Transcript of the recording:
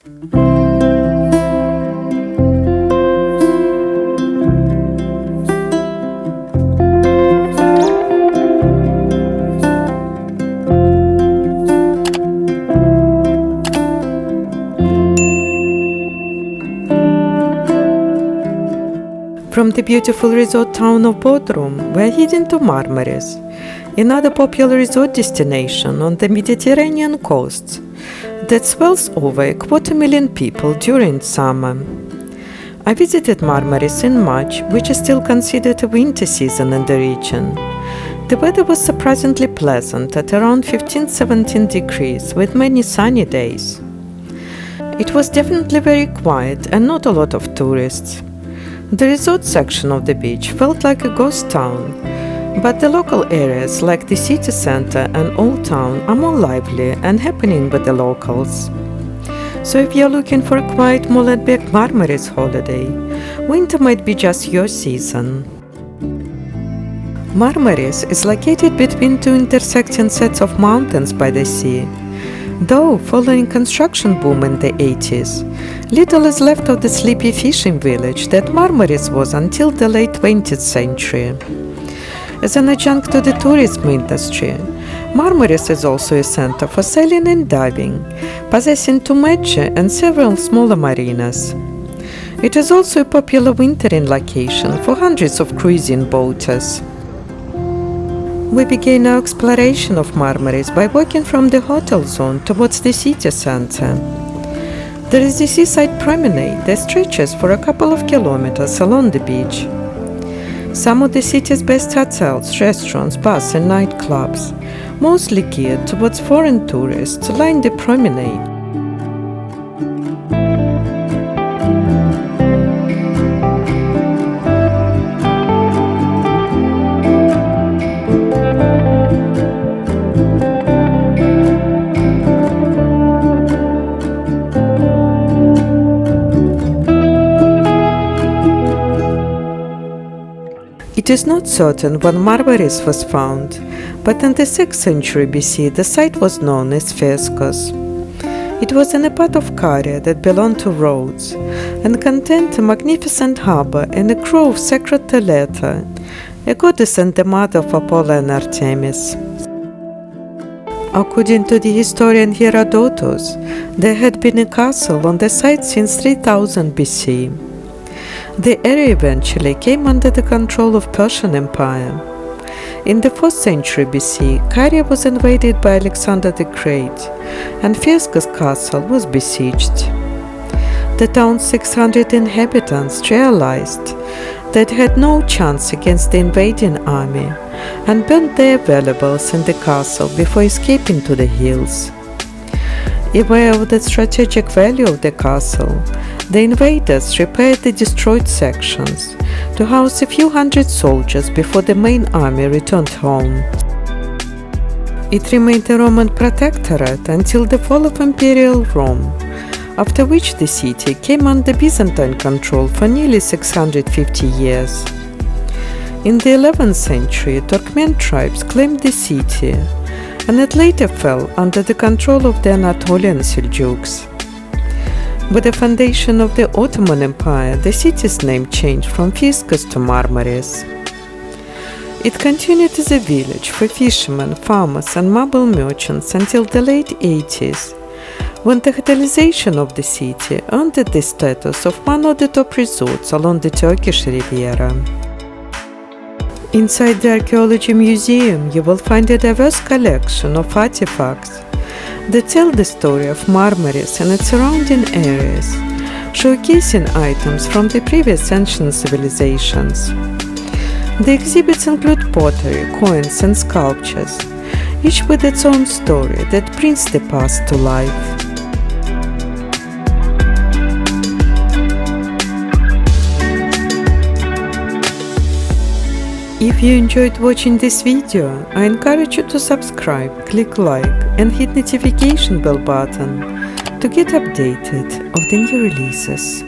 From the beautiful resort town of Bodrum, we are heading to Marmaris, another popular resort destination on the Mediterranean coast that swells over 250,000 people during summer. I visited Marmaris in March, which is still considered a winter season in the region. The weather was surprisingly pleasant at around 15-17 degrees with many sunny days. It was definitely very quiet and not a lot of tourists. The resort section of the beach felt like a ghost town, but the local areas like the city center and Old Town are more lively and happening with the locals. So if you're looking for a quiet, more laid-back Marmaris holiday, winter might be just your season. Marmaris is located between two intersecting sets of mountains by the sea. Though, following construction boom in the 80s, little is left of the sleepy fishing village that Marmaris was until the late 20th century. As an adjunct to the tourism industry, Marmaris is also a center for sailing and diving, possessing two major and several smaller marinas. It is also a popular wintering location for hundreds of cruising boaters. We began our exploration of Marmaris by walking from the hotel zone towards the city center. There is the seaside promenade that stretches for a couple of kilometers along the beach. Some of the city's best hotels, restaurants, bars and nightclubs, mostly geared towards foreign tourists, line the promenade. It is not certain when Marmaris was found, but in the 6th century BC the site was known as Phaskos. It was in a part of Caria that belonged to Rhodes, and contained a magnificent harbour and a crew of sacred Teleta, a goddess and the mother of Apollo and Artemis. According to the historian Herodotus, there had been a castle on the site since 3000 BC. The area eventually came under the control of Persian Empire. In the 4th century BC, Caria was invaded by Alexander the Great, and Phaskos castle was besieged. The town's 600 inhabitants realized that had no chance against the invading army, and burnt their valuables in the castle before escaping to the hills. Aware of the strategic value of the castle, the invaders repaired the destroyed sections to house a few hundred soldiers before the main army returned home. It remained a Roman protectorate until the fall of Imperial Rome, after which the city came under Byzantine control for nearly 650 years. In the 11th century, Turkmen tribes claimed the city, and it later fell under the control of the Anatolian Seljuks. With the foundation of the Ottoman Empire, the city's name changed from Phaskos to Marmaris. It continued as a village for fishermen, farmers and marble merchants until the late 80s, when the hotelization of the city earned it the status of one of the top resorts along the Turkish Riviera. Inside the Archaeology Museum, you will find a diverse collection of artifacts that tell the story of Marmaris and its surrounding areas, showcasing items from the previous ancient civilizations. The exhibits include pottery, coins and sculptures, each with its own story that brings the past to life. If you enjoyed watching this video, I encourage you to subscribe, click like and hit notification bell button to get updated of the new releases.